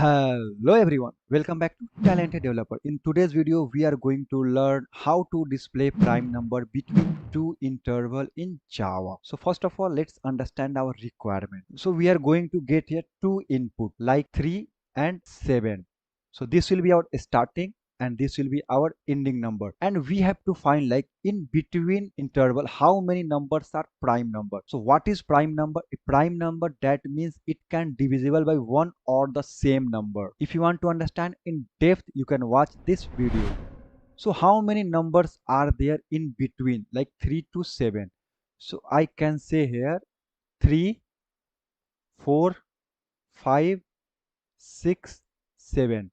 Hello everyone, welcome back to Talented Developer. In today's video, we are going to learn how to display prime number between two interval in Java. So first of all, let's understand our requirement. So we are going to get here two input like 3 and 7. So this will be our starting and this will be our ending number, and we have to find like in between interval how many numbers are prime number. So what is prime number? A prime number, that means it can divisible by one or the same number. If you want to understand in depth, you can watch this video. So how many numbers are there in between like 3 to 7? So I can say here 3, 4, 5, 6, 7.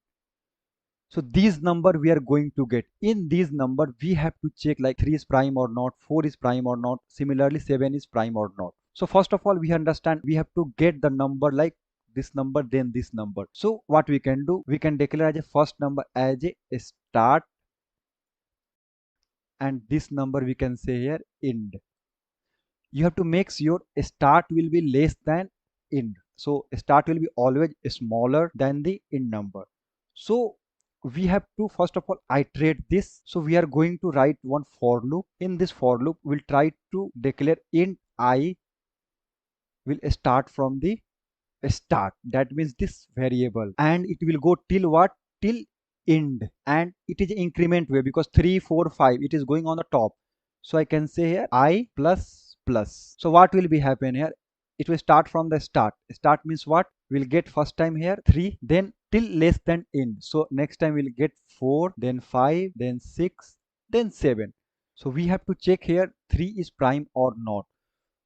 So these number we are going to get. In these number we have to check like 3 is prime or not, 4 is prime or not, similarly 7 is prime or not. So first of all, we understand we have to get the number like this number, then this number. So what we can do, we can declare as a first number as a start, and this number we can say here end. You have to make sure start will be less than end. So start will be always smaller than the end number. So we have to first of all iterate this. So we are going to write one for loop. In this for loop, we'll try to declare int I will start from the start. That means this variable, and it will go till what? Till end, and it is increment way because 3, 4, 5 it is going on the top. So I can say here I plus plus. So what will be happen here? It will start from the start. Start means what? We'll get first time here 3, then till less than end. So next time we'll get 4, then 5, then 6, then 7. So we have to check here 3 is prime or not.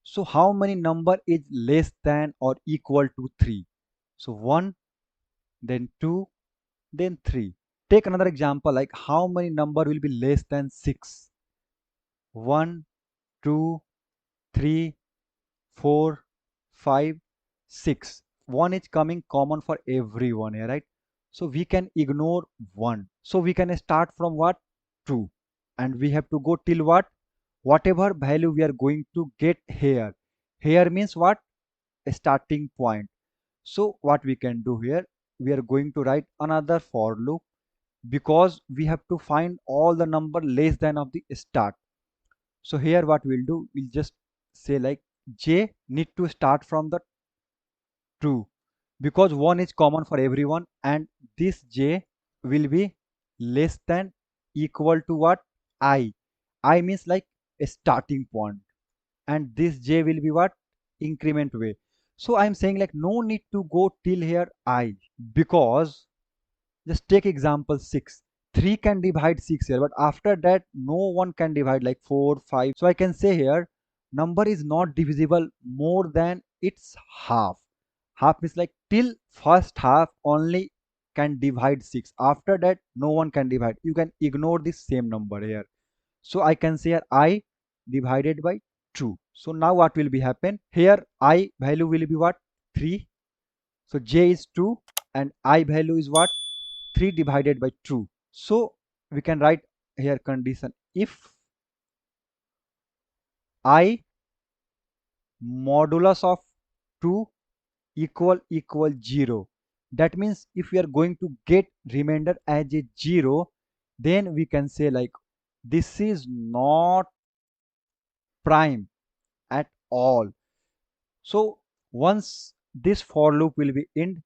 So how many number is less than or equal to 3? So 1, then 2, then 3. Take another example like how many number will be less than 6? 1, 2, 3, 4, 5, 6. 1 is coming common for everyone here, right? So we can ignore 1. So we can start from what? 2. And we have to go till what? Whatever value we are going to get here. Here means what? A starting point. So what we can do here, we are going to write another for loop because we have to find all the number less than of the start. So here what we'll do, we'll just say like j need to start from the 2 because 1 is common for everyone, and this j will be less than equal to what? I means like a starting point, and this j will be what? Increment way. So I'm saying like no need to go till here I, because just take example 6. 3 can divide 6 here, but after that no one can divide like 4, 5. So I can say here number is not divisible more than its half. Half means like till first half only can divide 6. After that no one can divide. You can ignore this same number here. So I can say here I divided by 2. So now what will be happen? Here I value will be what? 3. So j is 2 and I value is what? 3 divided by 2. So we can write here condition if I modulus of 2 equal 0. That means if we are going to get remainder as a 0, then we can say like this is not prime at all. So once this for loop will be end,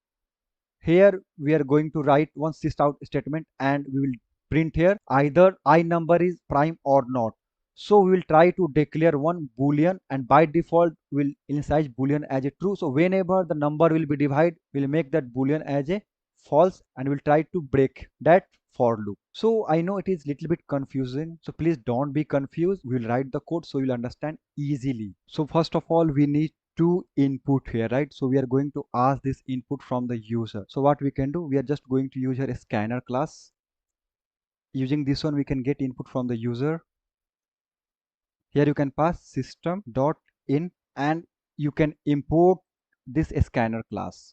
here we are going to write one sysout statement, and we will print here either I number is prime or not. So we will try to declare one boolean, and by default will initialize boolean as a true. So whenever the number will be divided, we'll make that boolean as a false, and we'll try to break that for loop. So I know it is little bit confusing, so please don't be confused. We'll write the code so you'll understand easily. So first of all, we need to input here, right? So we are going to ask this input from the user. So what we can do, we are just going to use here a scanner class. Using this one we can get input from the user. Here you can pass system.in and you can import this scanner class.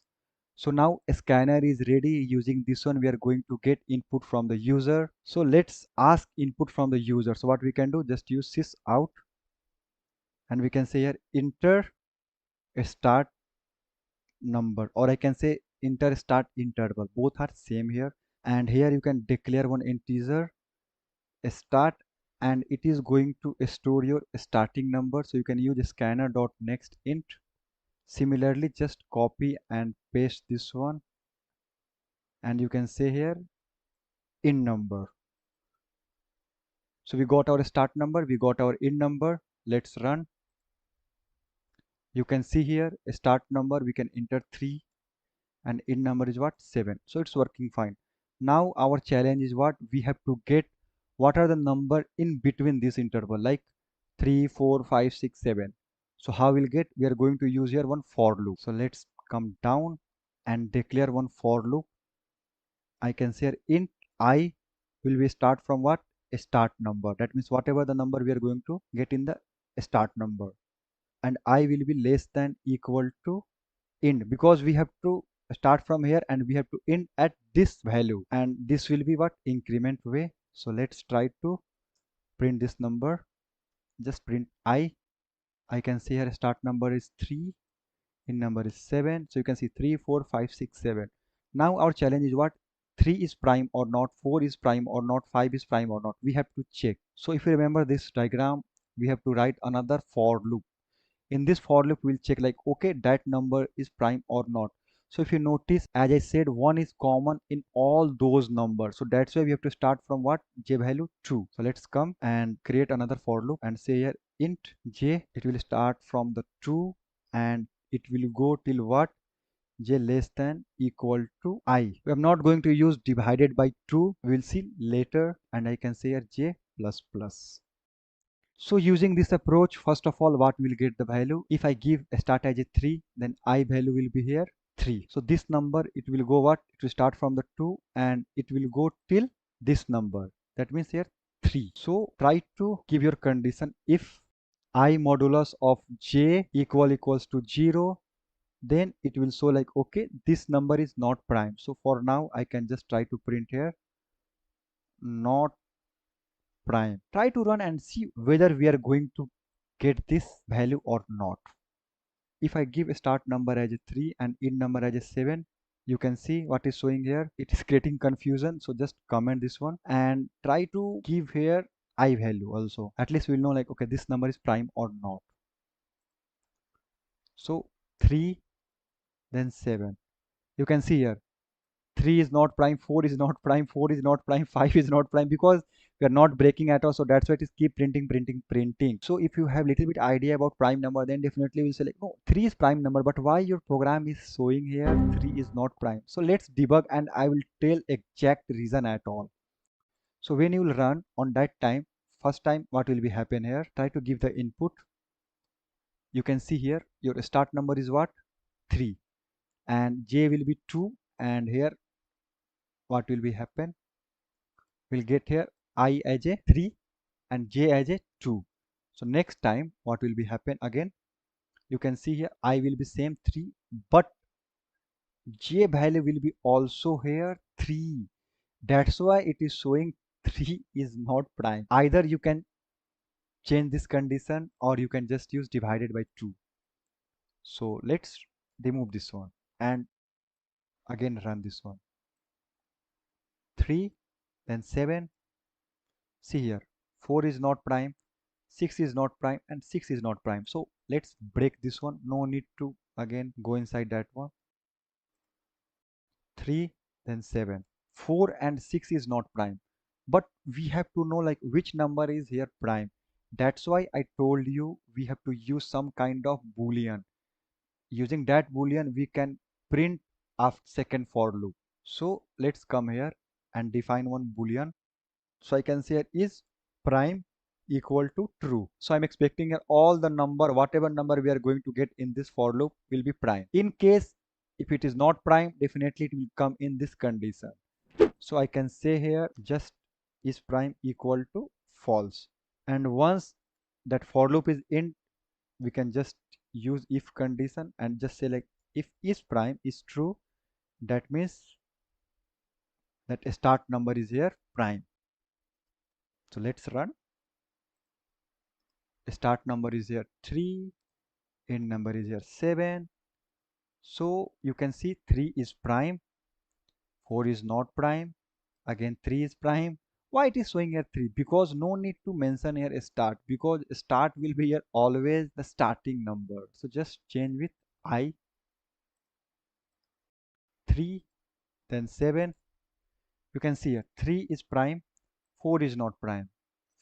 So now a scanner is ready. Using this one we are going to get input from the user. So let's ask input from the user. So what we can do, just use sysout, and we can say here enter a start number, or I can say enter start interval. Both are same here. And here you can declare one integer start, and it is going to store your starting number. So you can use scanner dot next int. Similarly, just copy and paste this one, and you can say here in number. So we got our start number, we got our in number. Let's run. You can see here start number we can enter 3 and in number is what, 7. So it's working fine. Now our challenge is what, we have to get what are the number in between this interval, like 3, 4, 5, 6, 7. So how we'll get, we are going to use here one for loop. So let's come down and declare one for loop. I can say here int I will be start from what, a start number. That means whatever the number we are going to get in the start number, and I will be less than equal to end, because we have to start from here and we have to end at this value, and this will be what, increment way. So let's try to print this number. Just print I can see here start number is 3, in number is 7. So you can see 3, 4, 5, 6, 7. Now our challenge is what, 3 is prime or not, 4 is prime or not, 5 is prime or not. We have to check. So if you remember this diagram, we have to write another for loop. In this for loop we'll check like, okay, that number is prime or not. So if you notice, as I said, 1 is common in all those numbers, so that's why we have to start from what, j value 2. So let's come and create another for loop and say here int j, it will start from the 2 and it will go till what, j less than equal to I. We are not going to use divided by 2, we will see later. And I can say here j plus plus. So using this approach, first of all, what will get the value? If I give a start as a 3, then I value will be here 3. So this number, it will go what? It will start from the 2 and it will go till this number. That means here 3. So try to give your condition. If I modulus of j equals to 0, then it will show like, okay, this number is not prime. So for now, I can just try to print here not prime. Try to run and see whether we are going to get this value or not. If I give a start number as a 3 and in number as a 7, you can see what is showing here. It is creating confusion. So just comment this one and try to give here I value also. At least we'll know like, okay, this number is prime or not. So 3, then 7. You can see here 3 is not prime, 4 is not prime, 4 is not prime, 5 is not prime, because we are not breaking at all. So that's why it is keep printing, printing, printing. So if you have little bit idea about prime number, then definitely we'll say like, no, 3 is prime number, but why your program is showing here 3 is not prime? So let's debug and I will tell exact reason at all. So when you will run on that time, first time what will be happen here, try to give the input. You can see here your start number is what, 3, and j will be 2, and here what will be happen, we'll get here I as a 3 and j as a 2. So next time what will be happen again, you can see here I will be same 3, but j value will be also here 3. That's why it is showing 3 is not prime. Either you can change this condition or you can just use divided by 2. So let's remove this one and again run this one. 3, then 7. See here 4 is not prime, 6 is not prime, and 6 is not prime. So let's break this one. No need to again go inside that one. 3, then 7. 4 and 6 is not prime, but we have to know like which number is here prime. That's why I told you we have to use some kind of boolean. Using that boolean we can print after second for loop. So let's come here and define one boolean. So I can say is prime equal to true. So I'm expecting here all the number, whatever number we are going to get in this for loop will be prime. In case if it is not prime, definitely it will come in this condition. So I can say here just is prime equal to false. And once that for loop is in, we can just use if condition and just say like, if is prime is true, that means that start number is here prime. So let's run. Start number is here 3, end number is here 7. So you can see 3 is prime, 4 is not prime, again 3 is prime. Why it is showing here 3? Because no need to mention here start, because start will be here always the starting number. So just change with I, 3, then 7. You can see here 3 is prime, 4 is not prime,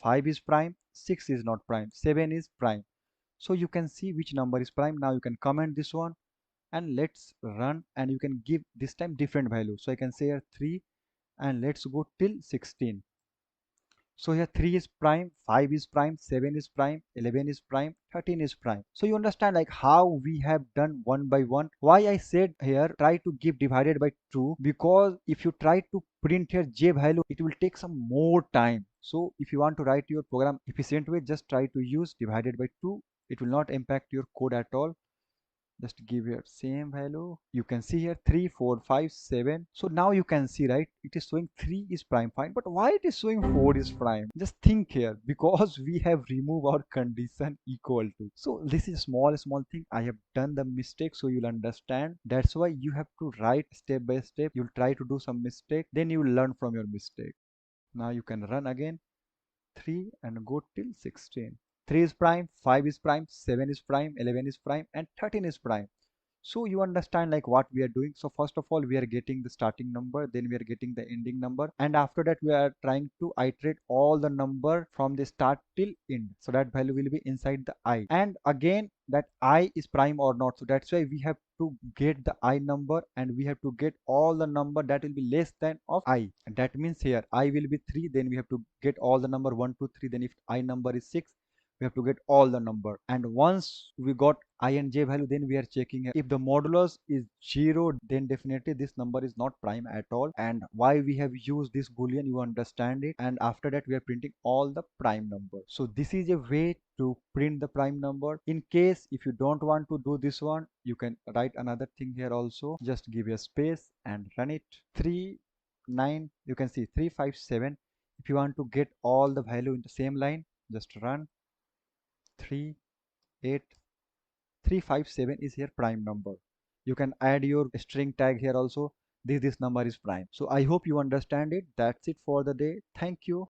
5 is prime, 6 is not prime, 7 is prime. So you can see which number is prime. Now you can comment this one and let's run, and you can give this time different value. So I can say here 3 and let's go till 16. So here 3 is prime, 5 is prime, 7 is prime, 11 is prime, 13 is prime. So you understand like how we have done one by one. Why I said here try to give divided by 2, because if you try to print here j value, it will take some more time. So if you want to write your program efficient way, just try to use divided by 2. It will not impact your code at all. Just give your same value. You can see here 3, 4, 5, 7. So now you can see, right, it is showing 3 is prime, fine, but why it is showing 4 is prime? Just think here, because we have removed our condition equal to. So this is small thing I have done the mistake, so you'll understand. That's why you have to write step by step. You'll try to do some mistake, then you will learn from your mistake. Now you can run again 3 and go till 16. 3 is prime, 5 is prime, 7 is prime, 11 is prime, and 13 is prime. So you understand like what we are doing. So first of all, we are getting the starting number, then we are getting the ending number, and after that we are trying to iterate all the number from the start till end. So that value will be inside the I, and again that I is prime or not. So that's why we have to get the I number, and we have to get all the number that will be less than of I. And that means here I will be 3, then we have to get all the number 1, 2, 3. Then if I number is 6, we have to get all the number, and once we got I and j value, then we are checking if the modulus is 0, then definitely this number is not prime at all. And why we have used this boolean, you understand it. And after that we are printing all the prime numbers. So this is a way to print the prime number. In case if you don't want to do this one, you can write another thing here also. Just give a space and run it. 3, 9, you can see 3, 5, 7. If you want to get all the value in the same line, just run 3, 8, 3, 5, 7 is here prime number. You can add your string tag here also. This number is prime. So I hope you understand it. That's it for the day. Thank you.